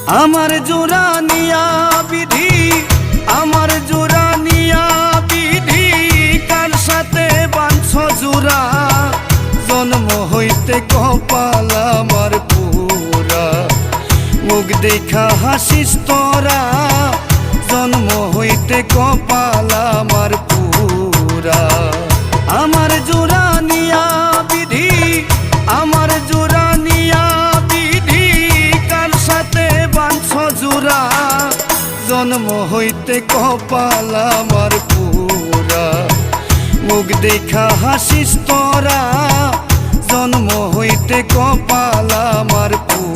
আমার জোড়া নিয়া বিধি, আমার জোড়া নিয়া বিধি, কার সাথে বাঁধছ জোড়া? জন্ম হইতে কপাল আমার পুরা, মুখ দেখা হাসিস তোরা। জন্ম হইতে কপাল আমার পুরা। আমার জোড়া নিয়া বিধি, আমার জোড়া নিয়া বিধি, কার সাথে বাঁধছ জোড়া? জন্ম হইতে কপাল আমার পুরা, মুখ দেখা হাসিস তোরা। জন্ম হইতে কপাল আমার পুরা।